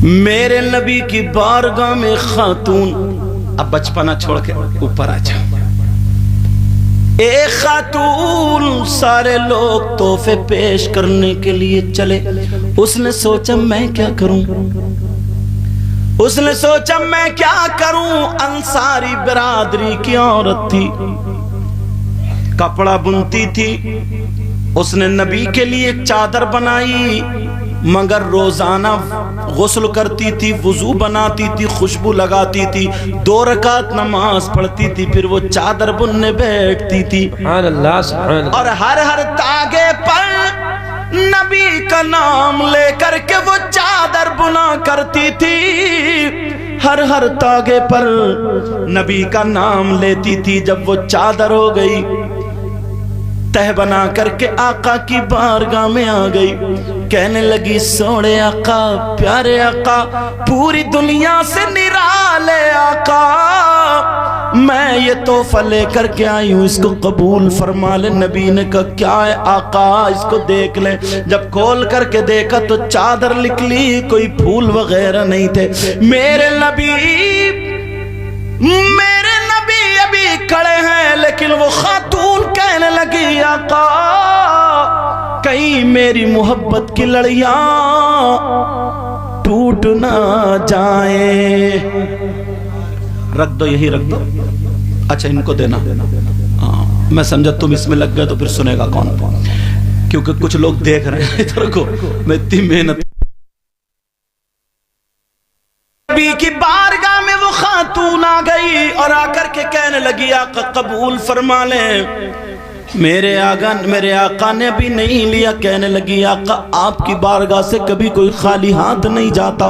میرے نبی کی بارگاہ میں خاتون، اب بچپنا چھوڑ کے اوپر آ جاؤ، ایک خاتون سارے لوگ تحفے پیش کرنے کے لیے چلے، اس نے سوچا میں کیا کروں، اس نے سوچا میں کیا کروں، انصاری برادری کی عورت تھی، کپڑا بنتی تھی، اس نے نبی کے لیے ایک چادر بنائی، مگر روزانہ غسل کرتی تھی، وضو بناتی تھی، خوشبو لگاتی تھی، 2 رکعت نماز پڑھتی تھی، پھر وہ چادر بننے بیٹھتی تھی، سبحان اللہ سبحان اللہ، اور ہر تاگے پر نبی کا نام لے کر کے وہ چادر بنا کرتی تھی، ہر تاگے پر نبی کا نام لیتی تھی۔ جب وہ چادر ہو گئی، تہ بنا کر کے آقا کی بارگاہ میں آ گئی، کہنے لگی سوڑے آقا، پیارے آقا، پوری دنیا سے نرالے آقا، میں یہ تحفہ لے کر کے آئی ہوں، اس کو قبول فرما لے۔ نبی نے کہا کیا ہے آقا، اس کو دیکھ لے۔ جب کھول کر کے دیکھا تو چادر نکلی، کوئی پھول وغیرہ نہیں تھے۔ میرے نبی ابھی کھڑے ہیں، لیکن وہ خاتون کہنے لگی آقا کہیں میری محبت کی لڑیاں ٹوٹ نہ جائیں۔ رکھ دو، یہی رکھ دو، اچھا ان کو دینا، میں سمجھا تم اس میں لگ گئے تو پھر سنے گا کون، کیونکہ کچھ لوگ دیکھ رہے ہیں ادھر کو، میں اتنی محنت۔ نبی کی بارگاہ میں وہ خاتون آ گئی اور آ کر کے کہنے لگی آقا قبول فرما لیں، میرے آقا نے ابھی نہیں لیا۔ کہنے لگی آقا آپ کی بارگاہ سے کبھی کوئی خالی ہاتھ نہیں جاتا،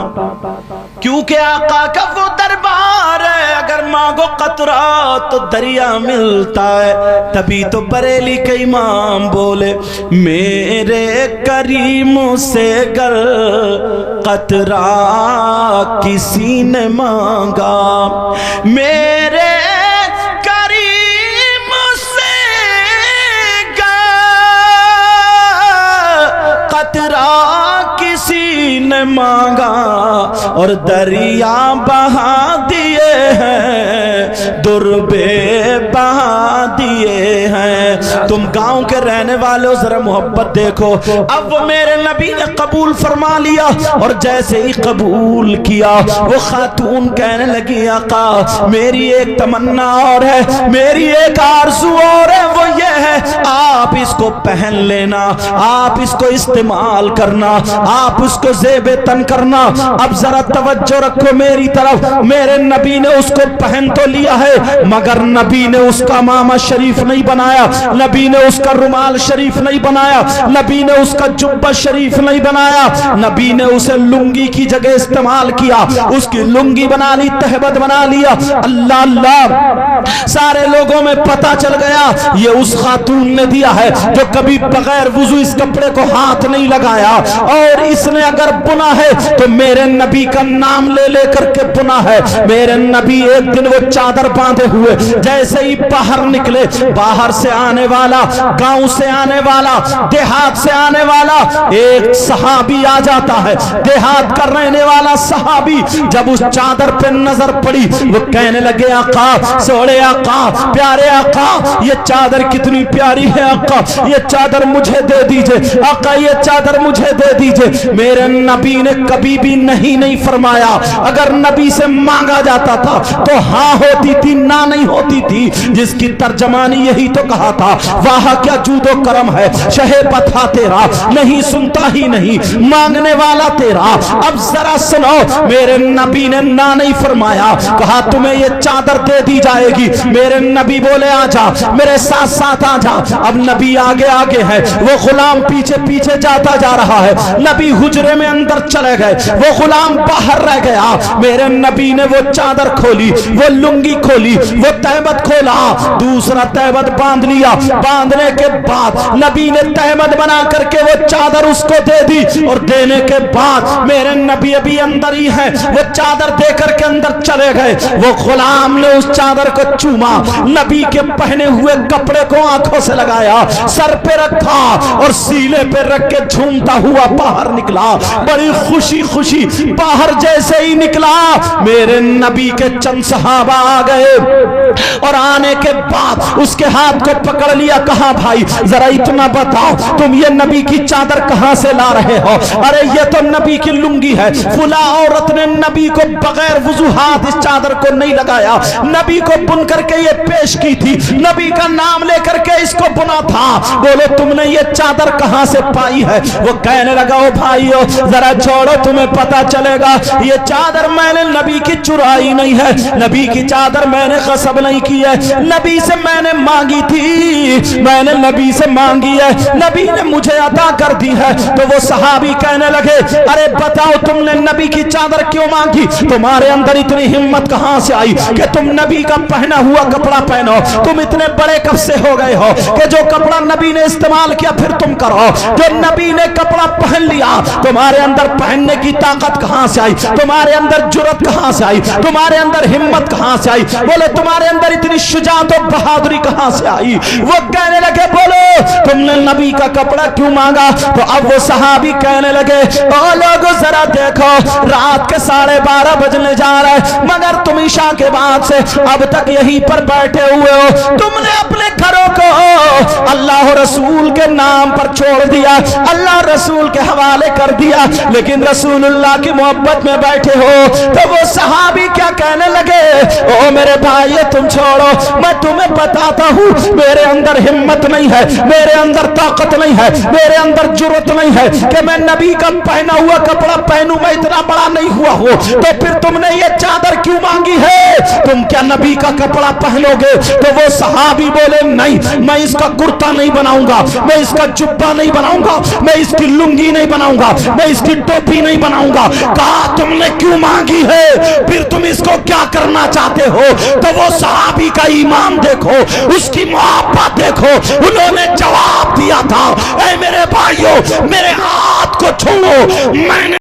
کیونکہ آقا کا وہ دربار ہے، اگر مانگو قطرہ تو دریا ملتا ہے۔ تبھی تو بریلی کے امام بولے میرے کریم سے گر قطرہ کسی نے مانگا، میرے کسی نے مانگا اور دریا بہا دیے ہیں، دربے بہا دیے ہیں۔ تم گاؤں کے رہنے والوں ذرا محبت دیکھو، اب وہ میرے نبی نے قبول فرما لیا، اور جیسے ہی قبول کیا وہ خاتون کہنے لگی آقا میری ایک تمنا اور ہے، میری ایک آرزو اور ہے، وہ یہ ہے آپ اس کو پہن لینا، آپ اس کو استعمال کرنا، آپ اس کو زیب تن کرنا۔ اب ذرا توجہ رکھو میری طرف، میرے نبی نے اس کو پہن تو لیا ہے، مگر نبی نے اس کا ماما شریف نہیں بنایا، نبی نے اس کا رومال شریف نہیں بنایا، نبی نے اس کا جبہ شریف نہیں بنایا، نبی نے اسے لنگی کی جگہ استعمال کیا، اس کی لنگی بنا لی، تہبت بنا لیا۔ اللہ اللہ، سارے لوگوں میں پتہ چل گیا یہ اس خاتون نے دیا ہے جو کبھی بغیر وضو اس کپڑے کو ہاتھ نہیں لگایا، اور اس نے اگر بنا ہے تو میرے نبی کا نام لے لے کر کے بنا ہے۔ میرے نبی ایک دن وہ چادر باندھے ہوئے جیسے ہی باہر نکلے، باہر سے آنے والا، گاؤں سے آنے والا، دیہات سے آنے والا ایک صحابی آ جاتا ہے، دیہات کا رہنے والا صحابی جب اس چادر پہ نظر پڑی وہ کہنے لگے آقا، سوڑے آقا، پیارے آقا، یہ چادر کتنی پیاری ہے آقا، یہ چادر مجھے دے دیجئے آقا، یہ چادر مجھے دے دیجئے۔ میرے نبی نے کبھی بھی نہیں فرمایا، اگر نبی سے مانگا جاتا تھا تو ہاں ہوتی تھی، نہ نہیں ہوتی تھی، جس کی ترجمانی یہی تو کہا تھا واہ کیا جود و کرم ہے شہ پتھا تیرا، نہیں سنتا ہی نہیں مانگنے والا تیرا۔ اب ذرا سنو، میرے نبی نے نہ نہیں فرمایا، کہا تمہیں یہ چادر دے دی جائے گی۔ میرے نبی بولے آ جا، میرے ساتھ ساتھ آ جا۔ اب نبی آگے آگے ہے، وہ غلام پیچھے پیچھے جاتا جا رہا ہے، نبی حجرے میں اندر چلے گئے، وہ غلام باہر رہ گیا۔ میرے نبی نے وہ چادر کھولی، وہ لنگی کھولی، وہ تہبت کھولا، دوسرا تہبت باندھ لیا۔ باندھنے کے بعد نبی نے تہبت بنا کر کے وہ چادر اس کو دے دی، اور دینے کے بعد میرے نبی ابھی اندر ہی ہے، وہ چادر دے کر کے اندر چلے گئے۔ وہ غلام نے اس چادر کو چوما، نبی کے پہنے ہوئے کپڑے کو آنکھوں سے لگایا، سر پہ رکھا اور سیلے پہ رکھ کے جھومتا ہوا باہر نکلا۔ بڑی خوشی خوشی باہر جیسے ہی نکلا میرے نبی کے چند صحابہ آ گئے اور آنے کے بعد اس کے ہاتھ کو پکڑ لیا. کہا بھائی ذرا اتنا بتاؤ تم یہ نبی کی چادر کہاں سے لا رہے ہو؟ ارے یہ تو نبی کی لنگی ہے. فلاں عورت نے نبی کو بغیر وضوحات اس چادر کو نہیں لگایا, نبی کو بن کر کے یہ پیش کی تھی, نبی کا نام لے کر کے اس کو بنا تھا. بولو تم نے یہ چادر کہاں سے پائی ہے؟ وہ کہنے لگا او بھائیو ذرا چھوڑو تمہیں پتا چلے گا یہ چادر میں نے نبی کی چرائی نہیں ہے, نبی کی چادر میں نے غصب نہیں کی ہے, نبی سے میں نے مانگی تھی, میں نے نبی سے مانگی ہے, نبی نے مجھے عطا کر دی ہے. تو وہ صحابی کہنے لگے ارے بتاؤ تم نے نبی کی چادر کیوں مانگی؟ تمہارے اندر اتنی ہمت کہاں سے آئی کہ تم نبی کا پہنا ہوا کپڑا پہنو؟ تم اتنے بڑے کب سے ہو گئے ہو کہ جو کپڑا نبی نے استعمال کیا پھر تم کرو؟ جو نبی نے کپڑا پہن لیا تمہارے اندر پہننے کی طاقت کہاں سے آئی؟ تمہارے اندر جرأت کہاں سے آئی؟ تمہارے اندر ہمت کہاں سے آئی؟ بولے تمہارے اندر اتنی شجاعت و بہادری کہاں سے آئی؟ وہ کہنے لگے بولو تم نے نبی کا کپڑا کیوں مانگا؟ تو اب وہ صحابی کہنے لگے او لوگو ذرا دیکھو رات کے 12:30 بجنے جا رہے مگر تم عشاء کے بعد سے اب تک یہیں پر بیٹھے ہوئے ہو, تم نے اپنے گھروں کو اللہ رسول کے نام پر چھوڑ دیا, اللہ رسول کے حوالے کر دیا, لیکن رسول اللہ کی محبت میں بیٹھے ہو. تو وہ صحابی کیا کہنے لگے او میرے بھائی تم چھوڑو, میں تمہیں بتاتا ہوں میرے اندر ہمت نہیں ہے, میرے اندر طاقت نہیں ہے, میرے اندر جرأت نہیں ہے کہ میں نبی کا پہنا ہوا کپڑا پہنوں, میں اتنا بڑا نہیں ہوا ہوں. تو پھر تم نے یہ چادر کیوں مانگی ہے؟ تم کیا نبی کا کپڑا پہنو گے؟ تو وہ صحابی بولے نہیں میں اس کا کرتا نہیں بناؤں گا, میں اس کا جبہ نہیں بناؤں گا, میں اس کی لنگی نہیں بناؤں گا, میں اس کی ٹوپی نہیں بناؤں گا. کہا تم نے کیوں مانگی ہے؟ پھر تم اس کو کیا کرنا چاہتے ہو؟ تو وہ صحابی کا ایمان دیکھو, اس کی محبت دیکھو, انہوں نے جواب دیا تھا اے میرے بھائیو میرے ہاتھ کو چھوڑو, میں نے